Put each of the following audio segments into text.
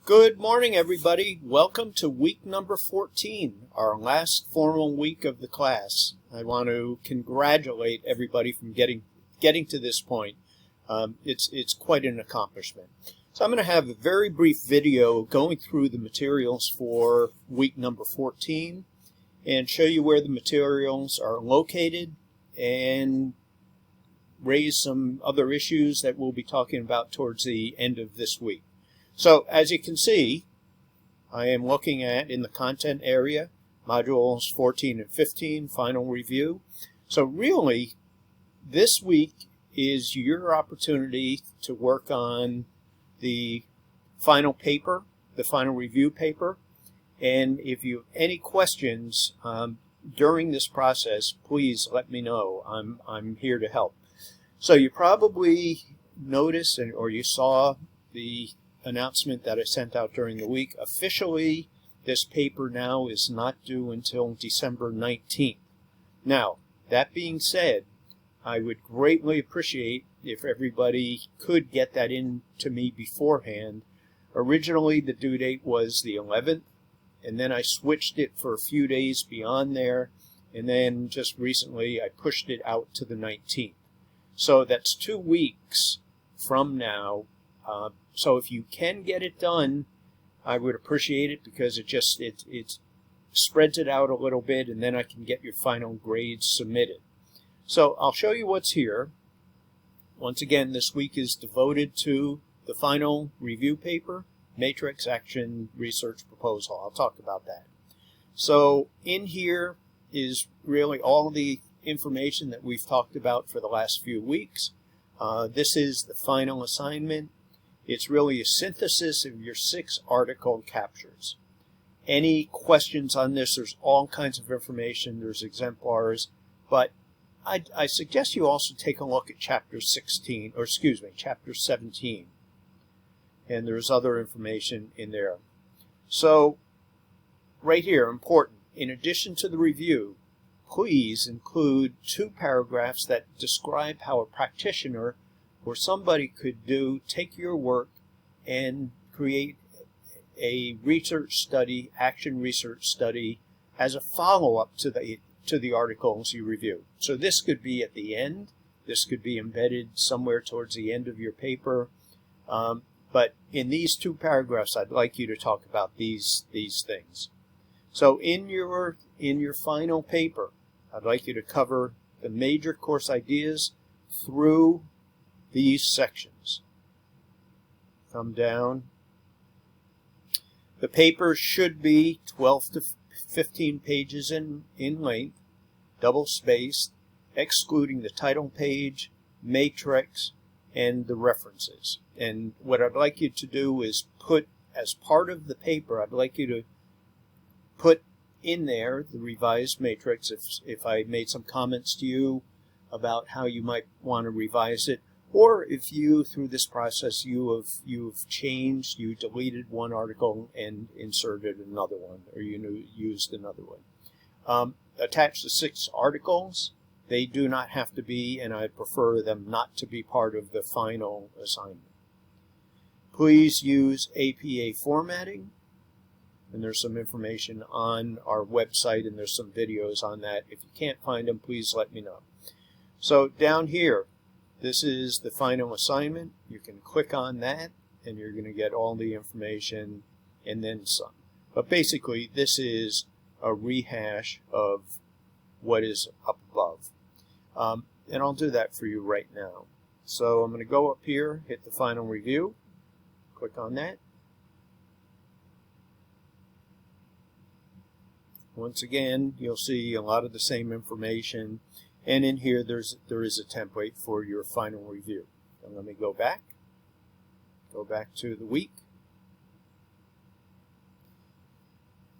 Good morning, everybody. Welcome to week number 14, our last formal week of the class. I want to congratulate everybody from getting to this point. It's quite an accomplishment. So I'm going to have a very brief video going through the materials for week number 14 and show you where the materials are located and raise some other issues that we'll be talking about towards the end of this week. So, as you can see, I am looking at, in the content area, modules 14 and 15, final review. So really, this week is your opportunity to work on the final paper, the final review paper. And if you have any questions during this process, please let me know. I'm here to help. So you probably noticed or you saw the announcement that I sent out during the week. Officially, this paper now is not due until December 19th. Now, that being said, I would greatly appreciate if everybody could get that in to me beforehand. Originally, the due date was the 11th, and then I switched it for a few days beyond there, and then just recently I pushed it out to the 19th. So that's 2 weeks from now. So if you can get it done, I would appreciate it because it spreads it out a little bit, and then I can get your final grades submitted. So I'll show you what's here. Once again, this week is devoted to the final review paper, Matrix Action Research Proposal. I'll talk about that. So in here is really all the information that we've talked about for the last few weeks. This is the final assignment. It's really a synthesis of your 6 article captures. Any questions on this? There's all kinds of information. There's exemplars. But I suggest you also take a look at chapter 17. And there's other information in there. So, right here, important. In addition to the review, please include 2 paragraphs that describe how a practitioner or somebody could take your work and create a research study, action research study, as a follow-up to the articles you review. So this could be at the end. This could be embedded somewhere towards the end of your paper. But in these 2 paragraphs, I'd like you to talk about these things. So in your final paper, I'd like you to cover the major course ideas through these sections. Come down. The paper should be 12 to 15 pages in length, double-spaced, excluding the title page, matrix, and the references. And what I'd like you to do is put, as part of the paper, I'd like you to put in there the revised matrix if I made some comments to you about how you might want to revise it, or if you, through this process, you've changed, you deleted one article and inserted another one, or you used another one. Attach the 6 articles. They do not have to be, and I prefer them not to be, part of the final assignment. Please use APA formatting, and there's some information on our website, and there's some videos on that. If you can't find them, please let me know. So down here, this is the final assignment. You can click on that, and you're going to get all the information and then some. But basically, this is a rehash of what is up above. And I'll do that for you right now. So I'm going to go up here, hit the final review, click on that. Once again, you'll see a lot of the same information. And in here, there is a template for your final review. And let me go back to the week.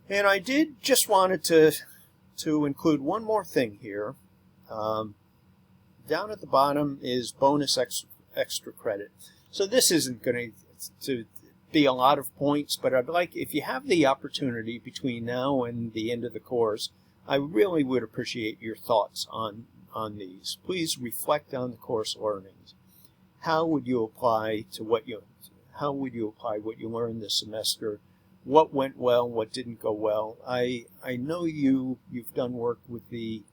And I did just wanted to include one more thing here. Down at the bottom is bonus extra credit. So this isn't going to be a lot of points, but I'd like, if you have the opportunity between now and the end of the course, I really would appreciate your thoughts on these. Please reflect on the course learnings. How would you apply to how would you apply what you learned this semester? What went well, what didn't go well? I know you've done work with the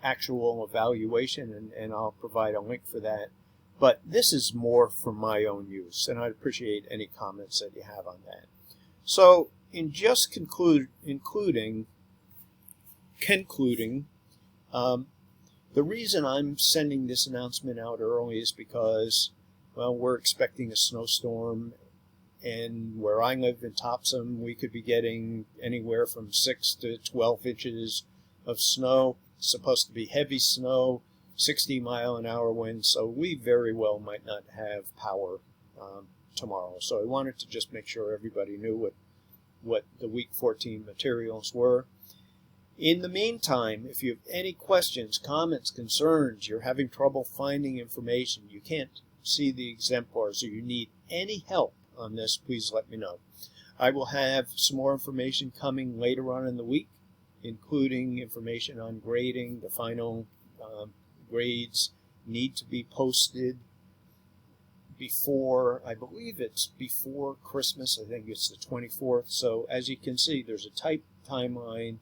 actual evaluation, and I'll provide a link for that. But this is more for my own use, and I'd appreciate any comments that you have on that. So, in just concluding, the reason I'm sending this announcement out early is because, well, we're expecting a snowstorm, and where I live in Topsom, we could be getting anywhere from 6 to 12 inches of snow. It's supposed to be heavy snow, 60-mile-an-hour winds, so we very well might not have power tomorrow. So I wanted to just make sure everybody knew what the week 14 materials were. In the meantime, if you have any questions, comments, concerns, you're having trouble finding information, you can't see the exemplars, or you need any help on this, please let me know. I will have some more information coming later on in the week, including information on grading. The final grades need to be posted before, I believe it's before Christmas. I think it's the 24th. So as you can see, there's a tight timeline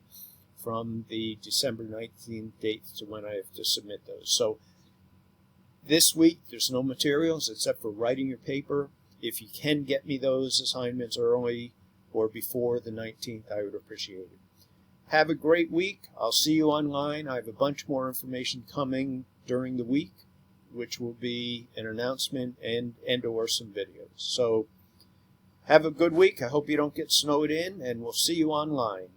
from the December 19th date to when I have to submit those. So this week, there's no materials except for writing your paper. If you can get me those assignments early or before the 19th, I would appreciate it. Have a great week. I'll see you online. I have a bunch more information coming during the week, which will be an announcement and or some videos. So have a good week. I hope you don't get snowed in, and we'll see you online.